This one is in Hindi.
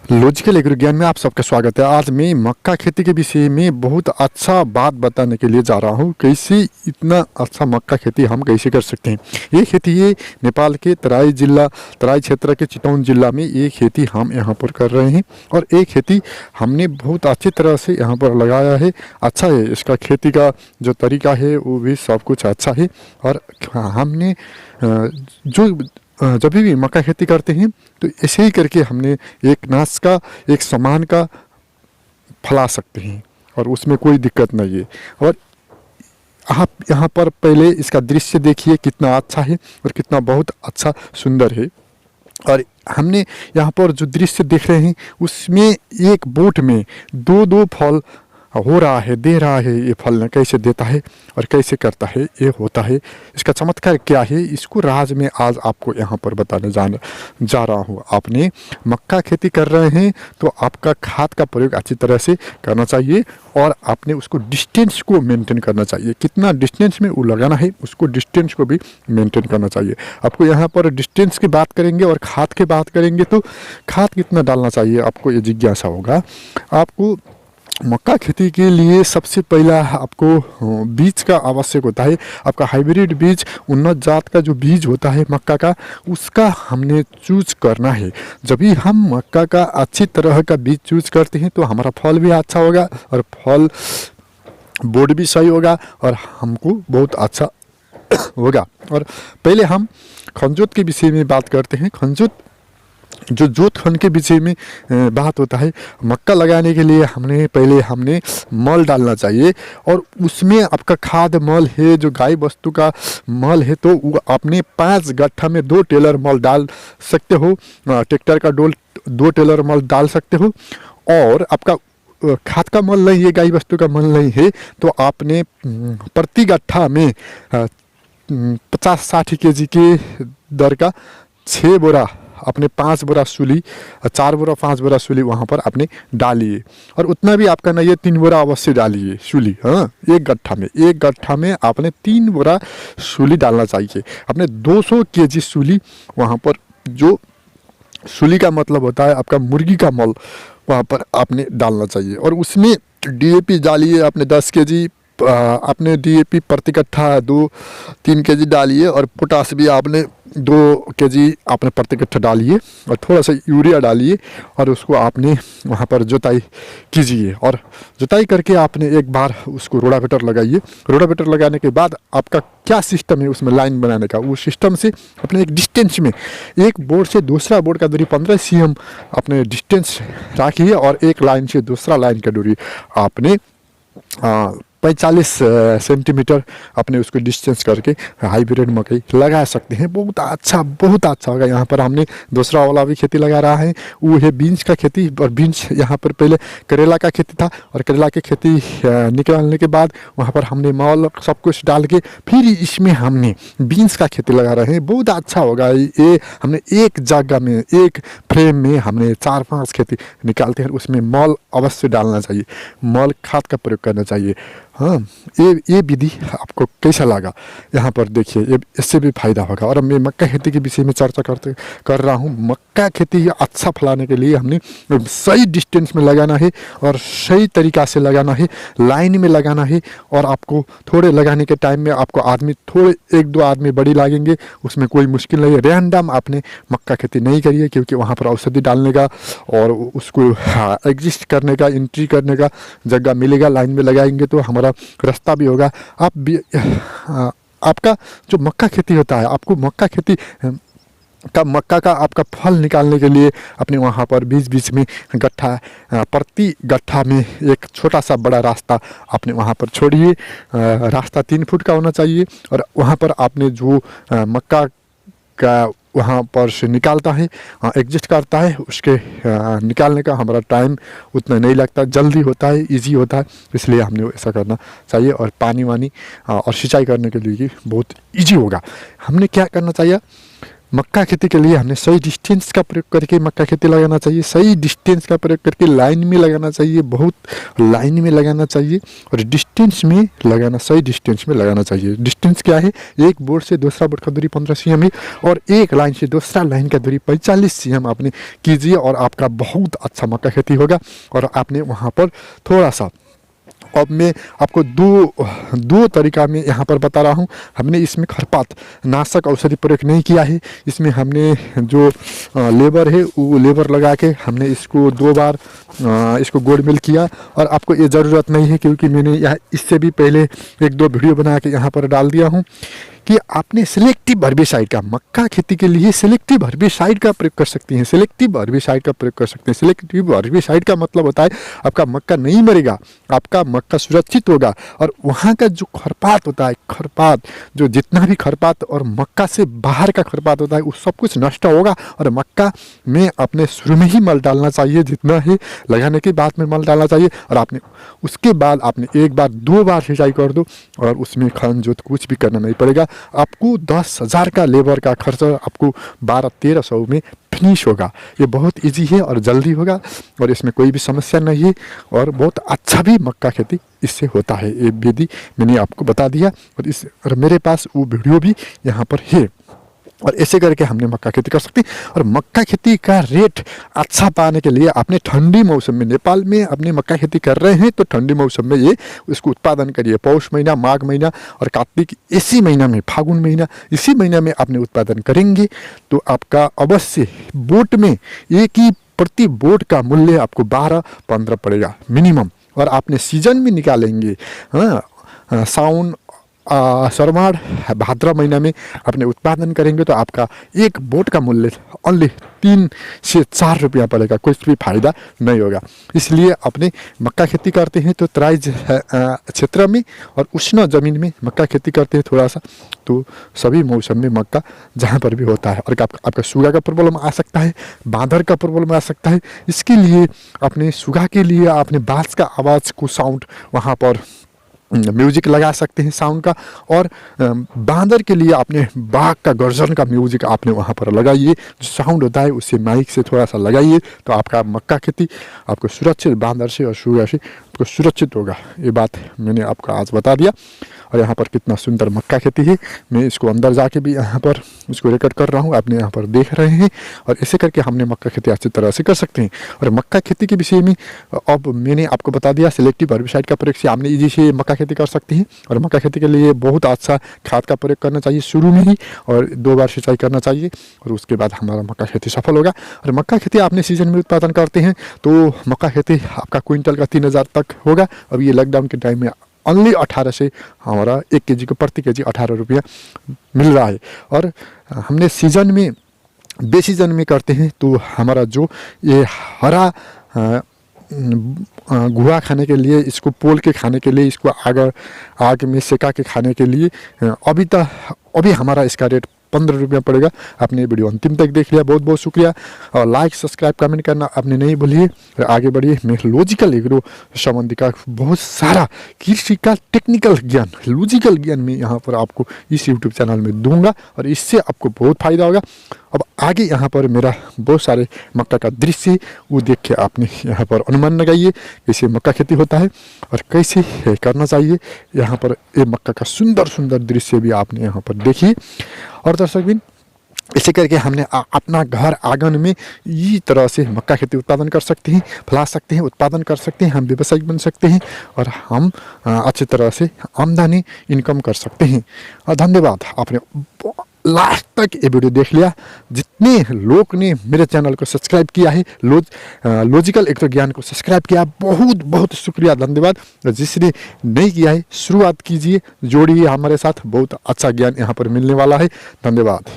लॉजिकल एग्रो ज्ञान में आप सबका स्वागत है। आज मैं मक्का खेती के विषय में बहुत अच्छा बात बताने के लिए जा रहा हूँ। कैसे इतना अच्छा मक्का खेती हम कैसे कर सकते हैं। ये खेती है नेपाल के तराई क्षेत्र के चितौन जिला में ये खेती हम यहाँ पर कर रहे हैं और ये खेती हमने बहुत अच्छी तरह से यहाँ पर लगाया है। अच्छा है, इसका खेती का जो तरीका है वो भी सब कुछ अच्छा है। और हमने जब भी मक्का खेती करते हैं तो ऐसे ही करके हमने एक नाश का एक सामान का फैला सकते हैं और उसमें कोई दिक्कत नहीं है। और आप यहाँ पर पहले इसका दृश्य देखिए कितना अच्छा है और कितना बहुत अच्छा सुंदर है। और हमने यहाँ पर जो दृश्य देख रहे हैं उसमें एक बोट में दो दो फल हो रहा है, दे रहा है। ये फल कैसे देता है और कैसे करता है ये होता है। इसका चमत्कार क्या है इसको राज में आज आपको यहाँ पर बताने जा रहा हूँ। आपने मक्का खेती कर रहे हैं तो आपका खाद का प्रयोग अच्छी तरह से करना चाहिए और आपने उसको डिस्टेंस को मेंटेन करना चाहिए। कितना डिस्टेंस में वो लगाना है उसको डिस्टेंस को भी मेंटेन करना चाहिए। आपको यहाँ पर डिस्टेंस की बात करेंगे और खाद की बात करेंगे तो खाद कितना डालना चाहिए आपको ये जिज्ञासा होगा। आपको मक्का खेती के लिए सबसे पहला आपको बीज का आवश्यक होता है। आपका हाइब्रिड बीज, उन्नत जात का जो बीज होता है मक्का का, उसका हमने चूज करना है। जब भी हम मक्का का अच्छी तरह का बीज चूज करते हैं तो हमारा फल भी अच्छा होगा और फल बोर्ड भी सही होगा और हमको बहुत अच्छा होगा। और पहले हम खंजोत के विषय में बात करते हैं। खंजोत जो जोत खन के विषय में बात होता है। मक्का लगाने के लिए हमने मल डालना चाहिए और उसमें आपका खाद मल है, जो गाय वस्तु का मल है, तो वो आपने 5 गट्ठा में 2 टेलर मल डाल सकते हो। ट्रैक्टर का 2 टेलर मल डाल सकते हो। और आपका खाद का मल नहीं है, गाय वस्तु का मल नहीं है, तो आपने प्रति गट्ठा में 50-60 kg के दर का 6 बोरा अपने 5 बोरा सूली, 4 बोरा 5 बोरा सूली वहाँ पर आपने डालिए। और उतना भी आपका नहीं है, 3 बोरा अवश्य डालिए सूली। हाँ, एक गट्ठा में आपने 3 बोरा सूली डालना चाहिए। आपने 200 kg सूली वहाँ पर, जो सूली का मतलब होता है आपका मुर्गी का मल, वहाँ पर आपने डालना चाहिए। और उसमें DAP डालिए आपने 10 kg, आपने DAP प्रति कट्ठा 2-3 kg डालिए और पोटास भी आपने 2 kg आपने प्रति कट्ठा डालिए और थोड़ा सा यूरिया डालिए और उसको आपने वहाँ पर जुताई कीजिए। और जुताई करके आपने एक बार उसको रोटावेटर लगाइए। रोटावेटर लगाने के बाद आपका क्या सिस्टम है उसमें लाइन बनाने का, वो सिस्टम से अपने एक डिस्टेंस में एक बोर्ड से दूसरा बोर्ड का दूरी 15 cm अपने डिस्टेंस रखिए और एक लाइन से दूसरा लाइन का दूरी आपने 45 सेंटीमीटर अपने उसको डिस्टेंस करके हाइब्रिड मकई लगा सकते हैं। बहुत अच्छा होगा। यहाँ पर हमने दूसरा वाला भी खेती लगा रहा है, वो है बीन्स का खेती। और बीन्स यहाँ पर पहले करेला का खेती था और करेला की खेती निकालने के बाद वहाँ पर हमने मॉल सब कुछ डाल के फिर इसमें हमने बीन्स का खेती लगा रहे हैं। बहुत अच्छा होगा ये। हमने एक जगह में एक फ्रेम में हमने 4-5 खेती निकालते हैं, उसमें मॉल अवश्य डालना चाहिए, मॉल खाद का प्रयोग करना चाहिए। हाँ, ये विधि आपको कैसा लगा यहाँ पर देखिए, ये इससे भी फायदा होगा। और मैं मक्का खेती के विषय में चर्चा कर रहा हूँ। मक्का खेती अच्छा फैलाने के लिए हमने सही डिस्टेंस में लगाना है और सही तरीक़ा से लगाना है, लाइन में लगाना है। और आपको थोड़े लगाने के टाइम में आपको आदमी थोड़े 1-2 आदमी बड़ी लगेंगे, उसमें कोई मुश्किल नहीं है। रैंडम आपने मक्का खेती नहीं करिए, क्योंकि वहाँ पर औषधि डालने का और उसको एग्जिस्ट करने का, एंट्री करने का जगह मिलेगा। लाइन में लगाएंगे तो हमारा रास्ता भी होगा। आप भी आपका जो मक्का खेती होता है, आपको मक्का का आपका फल निकालने के लिए अपने वहाँ पर बीच में गट्ठा, प्रति गट्ठा में एक छोटा सा बड़ा रास्ता आपने वहाँ पर छोड़िए। रास्ता 3 फुट का होना चाहिए और वहाँ पर आपने जो मक्का का वहाँ पर से निकालता है, एग्जिस्ट करता है, उसके निकालने का हमारा टाइम उतना नहीं लगता, जल्दी होता है, इजी होता है। इसलिए हमने ऐसा करना चाहिए। और पानी वानी और सिंचाई करने के लिए बहुत इजी होगा। हमने क्या करना चाहिए, मक्का खेती के लिए हमने सही डिस्टेंस का प्रयोग करके मक्का खेती लगाना चाहिए। सही डिस्टेंस का प्रयोग करके लाइन में लगाना चाहिए, बहुत लाइन में लगाना चाहिए। और डिस्टेंस डिस्टेंस में लगाना, सही डिस्टेंस में लगाना चाहिए। डिस्टेंस क्या है? एक बोर्ड से दूसरा बोर्ड का दूरी 15 cm है और एक लाइन से दूसरा लाइन का दूरी 45 cm आपने कीजिए और आपका बहुत अच्छा मक्का खेती होगा। और आपने वहाँ पर थोड़ा सा, अब मैं आपको दो तरीका में यहाँ पर बता रहा हूँ। हमने इसमें खरपात नाशक औषधि प्रयोग नहीं किया है। इसमें हमने जो लेबर है वो लेबर लगा के हमने इसको 2 बार इसको गोड मिल किया। और आपको ये ज़रूरत नहीं है क्योंकि मैंने यहाँ इससे भी पहले 1-2 वीडियो बना के यहाँ पर डाल दिया हूँ कि आपने सेलेक्टिव हर्बिसाइड का, मक्का खेती के लिए सेलेक्टिव हर्बिसाइड का प्रयोग कर सकते हैं। सेलेक्टिव हर्बिसाइड का प्रयोग कर सकते हैं। सेलेक्टिव हर्बिसाइड का मतलब होता है आपका मक्का नहीं मरेगा, आपका मक्का सुरक्षित होगा। और वहाँ का जो खरपात होता है, खरपात जो जितना भी खरपात और मक्का से बाहर का खरपात होता है वो सब कुछ नष्ट होगा। और मक्का में अपने शुरू में ही मल डालना चाहिए, जितना है लगाने के बाद में मल डालना चाहिए। और आपने उसके बाद आपने 1 बार 2 बार सिंचाई कर दो और उसमें खन जोत कुछ भी करना नहीं पड़ेगा। आपको 10,000 का लेबर का खर्च आपको 1200-1300 में फिनिश होगा। ये बहुत इजी है और जल्दी होगा और इसमें कोई भी समस्या नहीं है और बहुत अच्छा भी मक्का खेती इससे होता है। ये विधि मैंने आपको बता दिया और मेरे पास वो वीडियो भी यहाँ पर है। और ऐसे करके हमने मक्का खेती कर सकते हैं। और मक्का खेती का रेट अच्छा पाने के लिए आपने ठंडी मौसम में, नेपाल में अपने मक्का खेती कर रहे हैं तो ठंडी मौसम में ये इसको उत्पादन करिए। पौष महीना, माघ महीना और कार्तिक, इसी महीना में, फागुन महीना, इसी महीना में आपने उत्पादन करेंगे तो आपका अवश्य बोट में एक ही प्रति बोट का मूल्य आपको 12-15 पड़ेगा मिनिमम। और आपने सीजन में निकालेंगे, हाँ, साउन, श्रावण, भाद्र महीना में अपने उत्पादन करेंगे तो आपका एक बोट का मूल्य ओनली 3 से 4 रुपया पड़ेगा, कुछ भी फायदा नहीं होगा। इसलिए अपने मक्का खेती करते हैं तो तराई क्षेत्र में और उष्ण ज़मीन में मक्का खेती करते हैं थोड़ा सा, तो सभी मौसम में मक्का जहाँ पर भी होता है। और आपका सूगा का प्रॉब्लम आ सकता है, बांदर का प्रॉब्लम आ सकता है। इसके लिए अपने सूगा के लिए आपने बांस का आवाज़ को साउंड वहाँ पर म्यूजिक लगा सकते हैं साउंड का। और बांदर के लिए आपने बाघ का गर्जन का म्यूजिक आपने वहाँ पर लगाइए, जो साउंड होता है उससे माइक से थोड़ा सा लगाइए तो आपका मक्का खेती आपको सुरक्षित बांदर से और सूगा से आपको सुरक्षित होगा। ये बात मैंने आपको आज बता दिया। और यहाँ पर कितना सुंदर मक्का खेती है, मैं इसको अंदर जाके भी यहाँ पर इसको रिकॉर्ड कर रहा हूँ, आपने यहाँ पर देख रहे हैं। और ऐसे करके हमने मक्का खेती अच्छी तरह से कर सकते हैं। और मक्का खेती के विषय में अब मैंने आपको बता दिया, सेलेक्टिव हर्बिसाइड का प्रयोग से आपने इजी से मक्का खेती कर सकते हैं। और मक्का खेती के लिए बहुत अच्छा खाद का प्रयोग करना चाहिए शुरू में ही, और 2 बार सिंचाई करना चाहिए और उसके बाद हमारा मक्का खेती सफल होगा। और मक्का खेती आपने सीजन में उत्पादन करते हैं तो मक्का खेती आपका क्विंटल का 3,000 तक होगा। अब ये लॉकडाउन के टाइम में ओनली 18 से हमारा 1 kg को प्रति kg 18 रुपया मिल रहा है। और हमने सीजन में, बेसीजन में करते हैं तो हमारा जो ये हरा गुआ खाने के लिए, इसको पोल के खाने के लिए, इसको आग में सेका के खाने के लिए अभी हमारा इसका रेट 15 रुपया पड़ेगा। आपने वीडियो अंतिम तक देख लिया, बहुत बहुत शुक्रिया। और लाइक, सब्सक्राइब, कमेंट करना आपने नहीं भूलिए और आगे बढ़िए। मैं लॉजिकल एग्रो संबंधी का बहुत सारा कृषि का टेक्निकल ज्ञान, लॉजिकल ज्ञान मैं यहाँ पर आपको इस यूट्यूब चैनल में दूंगा और इससे आपको बहुत फायदा होगा। अब आगे यहाँ पर मेरा बहुत सारे मक्का का दृश्य वो देख के आपने यहाँ पर अनुमान लगाइए कैसे मक्का खेती होता है और कैसे करना चाहिए। यहाँ पर ये मक्का का सुंदर सुंदर दृश्य भी आपने यहाँ पर देखिए। और दर्शकबिन, इसे करके हमने अपना घर आंगन में इस तरह से मक्का खेती उत्पादन कर सकते हैं, फैला सकते हैं, उत्पादन कर सकते हैं, हम व्यवसायिक बन सकते हैं और हम अच्छी तरह से आमदनी इनकम कर सकते हैं। और धन्यवाद, आपने लास्ट तक ये वीडियो देख लिया। जितने लोग ने मेरे चैनल को सब्सक्राइब किया है, लॉजिकल एग्रो ज्ञान को सब्सक्राइब किया, बहुत बहुत शुक्रिया, धन्यवाद। जिसने नहीं किया है शुरुआत कीजिए, जोड़िए हमारे साथ, बहुत अच्छा ज्ञान यहाँ पर मिलने वाला है। धन्यवाद।